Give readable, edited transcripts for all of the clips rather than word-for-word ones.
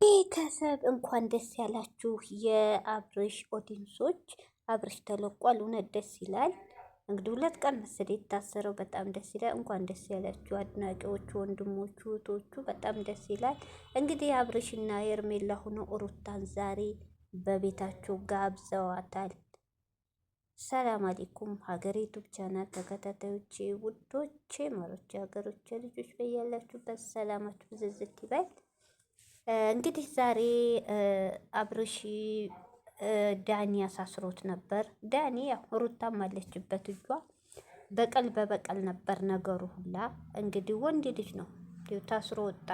ቤተሰብ እንኳን ደስ ያላችሁ የአብርሽ ኦዲንሶች። አብርሽ ተለቋል። እውነት ደስ ይላል። እንግዲህ 2 ቀን መሰለኝ የታሰረው። በጣም ደስ ይላል። እንኳን ደስ ያላችሁ አድናቂዎቹ፣ ወንድሞቹ፣ እህቶቹ በጣም ደስ ይላል። እንግዲህ አብርሽና ሄርሜላ ሆኖ ሩታን ዛሬ በቤታቸው ጋብዘዋታል። ሰላም አለይኩም ሀገሬ ዩቱብ ቻናል ተከታታዮቼ፣ ውዶቼ፣ ማሮቼ፣ ሀገሮቼ ልጆች በያላችሁበት ሰላማችሁ ብዝዝት ይበል። እንግዲህ ዛሬ አብርሽ ዳኒ አሳስሮት ነበር። ዳኒ ያው ሩታም አለችበት እጇ። በቀል በበቀል ነበር ነገሩ ሁላ። እንግዲህ ወንድ ልጅ ነው ታስሮ ወጣ።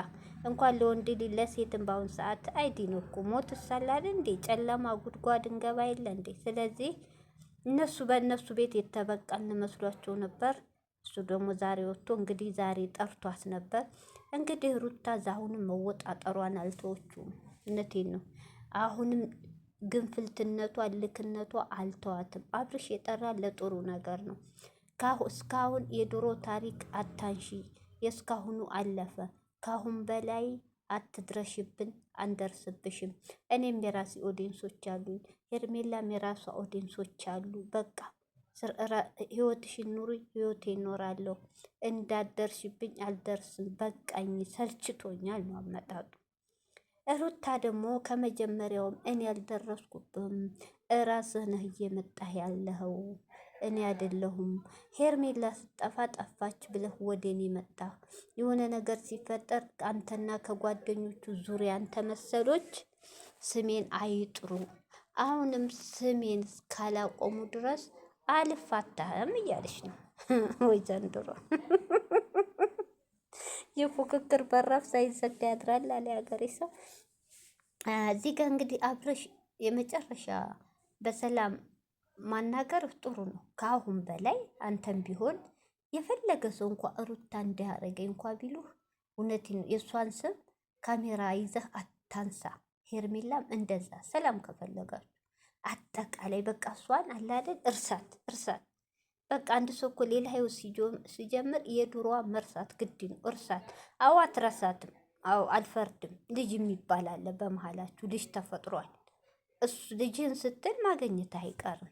እንኳን ለወንድ ልጅ ለሴትም በአሁን ሰዓት አይዲን እኮ ሞት ሳላል እንዴ ጨለማ ጉድጓድ እንገባ የለ እንዴ። ስለዚህ እነሱ በእነሱ ቤት የተበቀልን መስሏቸው ነበር። እሱ ደግሞ ዛሬ ወጥቶ እንግዲህ ዛሬ ጠርቷት ነበር። እንግዲህ ሩታ አሁንም መወጣጠሯን አልተወችውም። እውነቴን ነው። አሁንም ግንፍልትነቷ ልክነቷ አልተዋትም። አብርሽ የጠራ ለጥሩ ነገር ነው። እስካሁን የድሮ ታሪክ አታንሺ፣ የእስካሁኑ አለፈ። ካሁን በላይ አትድረሽብን፣ አንደርስብሽም። እኔም የራሴ ኦዲንሶች አሉኝ፣ ሄርሜላም የራሷ ኦዲንሶች አሉ። በቃ ህይወትሽን ኑሪ፣ ህይወቴ እኖራለሁ። እንዳደርሽብኝ አልደርስም፣ በቃኝ፣ ሰልችቶኛል ነው አመጣጡ። ሩታ ደግሞ ከመጀመሪያውም እኔ ያልደረስኩብም እራስህ ነህ እየመጣህ ያለኸው፣ እኔ አይደለሁም። ሄርሜላ ስጠፋ ጠፋች ብለህ ወደ እኔ መጣህ። የሆነ ነገር ሲፈጠር አንተና ከጓደኞቹ ዙሪያ አንተ መሰሎች ስሜን አይጥሩ። አሁንም ስሜን እስካላቆሙ ድረስ አልፋታህም እያለች ነው። ወይ ዘንድሮ የፉክክር በራፍ ሳይዘጋ ያድራል አለ ሀገሬ ሰው። እዚህ ጋር እንግዲህ አብርሽ የመጨረሻ በሰላም ማናገር ጥሩ ነው። ከአሁን በላይ አንተም ቢሆን የፈለገ ሰው እንኳ ሩታ እንዳያረገኝ እንኳ ቢሉህ እውነቴን ነው፣ የእሷን ስም ካሜራ ይዘህ አታንሳ። ሄርሜላም እንደዛ ሰላም ከፈለጋችሁ አጠቃላይ በቃ እሷን አላደል እርሳት። በቃ አንድ ሰው እኮ ሌላ ህይወት ሲጀምር የድሮዋ መርሳት ግድ ነው። እርሳት። አዎ አትረሳትም። አዎ አልፈርድም። ልጅ የሚባል አለ በመሀላችሁ፣ ልጅ ተፈጥሯል። እሱ ልጅህን ስትል ማገኘት አይቀርም።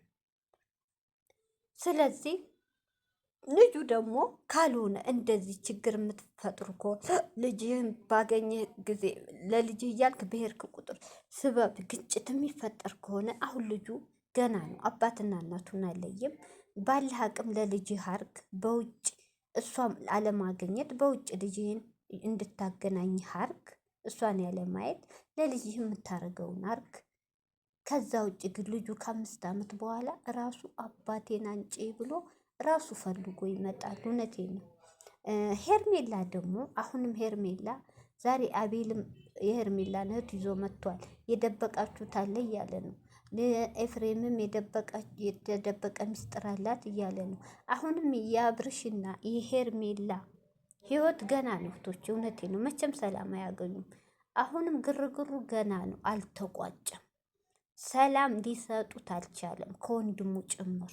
ስለዚህ ልጁ ደግሞ ካልሆነ እንደዚህ ችግር የምትፈጥሩ ከሆነ ልጅህን ባገኘ ጊዜ ለልጅህ እያልክ ብሄርክ ቁጥር ስበብ ግጭት የሚፈጠር ከሆነ አሁን ልጁ ገና ነው። አባትና እናቱን አለይም። ባለህ አቅም ለልጅህ አርግ። በውጭ እሷም አለማገኘት በውጭ ልጅህን እንድታገናኝ አርግ። እሷን ያለማየት ለልጅህ የምታደርገውን አርግ። ከዛ ውጭ ግን ልጁ ከ5 ዓመት በኋላ ራሱ አባቴን አንጪ ብሎ ራሱ ፈልጎ ይመጣል። እውነቴ ነው። ሄርሜላ ደግሞ አሁንም ሄርሜላ ዛሬ አቤልም የሄርሜላን እህት ይዞ መጥቷል። የደበቃችሁት አለ እያለ ነው። ኤፍሬምም የተደበቀ ሚስጥር አላት እያለ ነው። አሁንም የአብርሽና የሄርሜላ ህይወት ገና ነው። እህቶች እውነቴ ነው። መቼም ሰላም አያገኙም። አሁንም ግርግሩ ገና ነው፣ አልተቋጨም። ሰላም ሊሰጡት አልቻለም፣ ከወንድሙ ጭምር።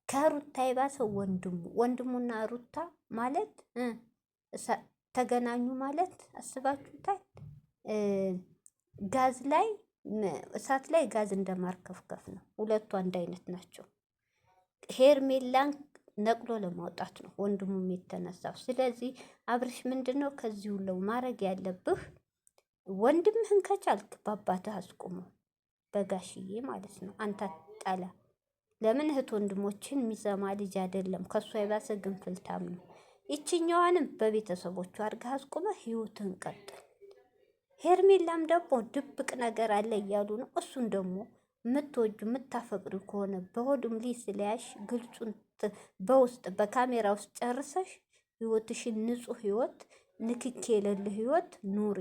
ከሩታ የባሰው ወንድሙና ሩታ ማለት ተገናኙ ማለት አስባችሁታል? ጋዝ ላይ እሳት ላይ ጋዝ እንደማርከፍከፍ ነው። ሁለቱ አንድ አይነት ናቸው። ሄርሜላን ነቅሎ ለማውጣት ነው ወንድሙም የተነሳው። ስለዚህ አብርሽ ምንድን ነው ከዚህ ሁሉ ማድረግ ያለብህ? ወንድምህን ከቻልክ በአባትህ አስቁመው፣ በጋሽዬ ማለት ነው። አንተ ጠላ ለምን እህት ወንድሞችን የሚሰማ ልጅ አይደለም። ከሷ የባሰ ግንፍልታም ነው። ይችኛዋንም በቤተሰቦቹ አድርገህ አስቁመህ ህይወትን ቀጥል። ሄርሜላም ደግሞ ድብቅ ነገር አለ እያሉ ነው። እሱን ደግሞ የምትወጁ የምታፈቅዱ ከሆነ በሆዱም ሊስ ሊያሽ ግልጹን በውስጥ በካሜራ ውስጥ ጨርሰሽ ህይወትሽን ንጹህ ህይወት፣ ንክኬ የሌለ ህይወት ኑሪ።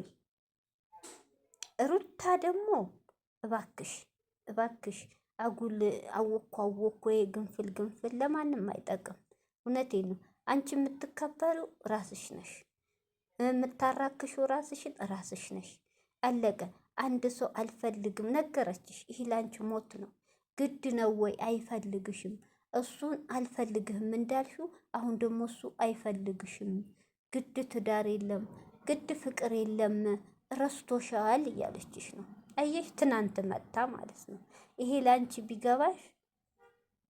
ሩታ ደግሞ እባክሽ አጉል አወኩ ግንፍል ለማንም አይጠቅም። እውነቴ ነው። አንቺ የምትከበሪው ራስሽ ነሽ፣ የምታራክሽው ራስሽ ነሽ። አለቀ። አንድ ሰው አልፈልግም ነገረችሽ፣ ይህ ላንቺ ሞት ነው። ግድ ነው ወይ? አይፈልግሽም። እሱን አልፈልግህም እንዳልሽው አሁን ደግሞ እሱ አይፈልግሽም። ግድ ትዳር የለም፣ ግድ ፍቅር የለም። ረስቶሻል እያለችሽ ነው። አየሽ ትናንት መጣ ማለት ነው። ይሄ ለአንቺ ቢገባሽ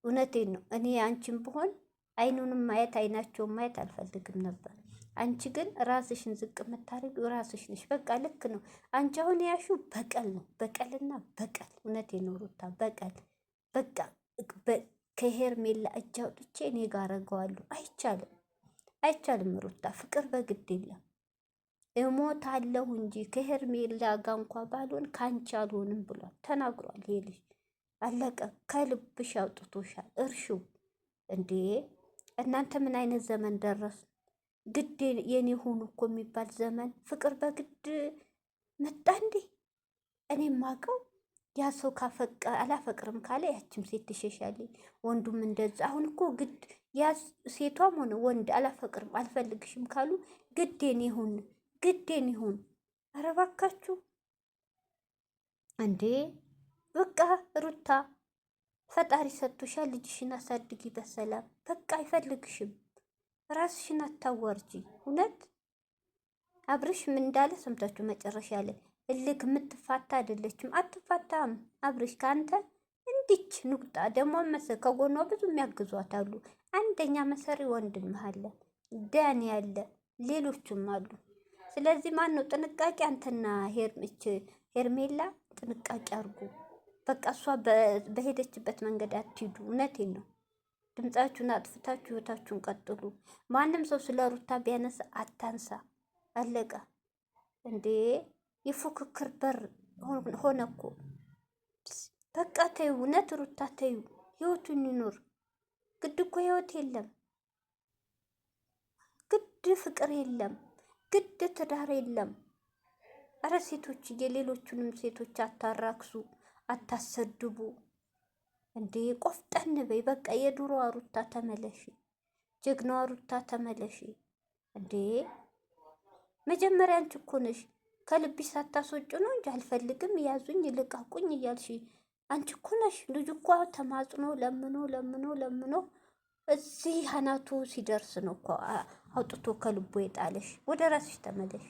እውነቴን ነው። እኔ አንቺን ብሆን አይኑንም ማየት አይናቸውን ማየት አልፈልግም ነበር። አንቺ ግን ራስሽን ዝቅ የምታደርጊው ራስሽ ነሽ። በቃ ልክ ነው። አንቺ አሁን ያሹ በቀል ነው፣ በቀልና በቀል። እውነቴን ነው ሩታ፣ በቀል በቃ ከሄርሜላ እጅ አውጥቼ እኔ ጋር አረገዋለሁ። አይቻልም፣ አይቻልም ሩታ። ፍቅር በግድ የለም። እሞታለሁ እንጂ ከሄርሜላ ጋር እንኳ ባልሆን ከአንቺ አልሆንም ብሏል፣ ተናግሯል። ይሄ ልጅ አለቀ። ከልብሽ አውጥቶሻል። እርሹ እንዴ! እናንተ ምን አይነት ዘመን ደረስ? ግድ የኔ ሆኑ እኮ የሚባል ዘመን። ፍቅር በግድ መጣ እንዴ? እኔ ማቀው ያ ሰው አላፈቅርም ካለ ያችም ሴት ትሸሻለኝ፣ ወንዱም እንደዛ። አሁን እኮ ግድ ያ ሴቷም ሆነ ወንድ አላፈቅርም አልፈልግሽም ካሉ ግዴን ይሁን ግዴን ይሁን። ኧረ እባካችሁ እንዴ! በቃ ሩታ ፈጣሪ ሰጥቶሻል። ልጅሽን አሳድጊ በሰላም። በቃ አይፈልግሽም። ራስሽን አታዋርጂ። እውነት አብርሽ ምን እንዳለ ሰምታችሁ መጨረሻ ላይ እልክ የምትፋታ አይደለችም። አትፋታም። አብርሽ ከአንተ እንዲች ንቁጣ ደግሞ ከጎኗ ብዙ የሚያግዟት አሉ። አንደኛ መሰሪ ወንድም አለ፣ ዳኒ አለ፣ ሌሎቹም አሉ። ስለዚህ ማን ነው ጥንቃቄ? አንተና ሄርሜላ ጥንቃቄ አድርጉ። በቃ እሷ በሄደችበት መንገድ አትሂዱ። እውነቴን ነው። ድምፃችሁን አጥፍታችሁ ህይወታችሁን ቀጥሉ። ማንም ሰው ስለ ሩታ ቢያነሳ አታንሳ። አለቀ እንዴ! የፉክክር በር ሆነ እኮ። በቃ ተዩ። እውነት ሩታ ተዩ። ህይወቱን ይኖር። ግድ እኮ ህይወት የለም፣ ግድ ፍቅር የለም፣ ግድ ትዳር የለም። አረ ሴቶች የሌሎቹንም ሴቶች አታራክሱ፣ አታሰድቡ። እንዴ ቆፍጠን በይ። በቃ የድሮ ሩታ ተመለሺ፣ ጀግናዋ ሩታ ተመለሺ። እንዴ መጀመሪያ አንቺ እኮ ነሽ ከልብሽ ሳታስወጪ ነው እንጂ አልፈልግም ያዙኝ ልቃቁኝ እያልሽ አንቺ እኮ ነሽ። ልጁ እኮ ተማጽኖ ለምኖ ለምኖ ለምኖ እዚህ አናቱ ሲደርስ ነው እኮ አውጥቶ ከልቦ የጣለሽ። ወደ ራስሽ ተመለሽ።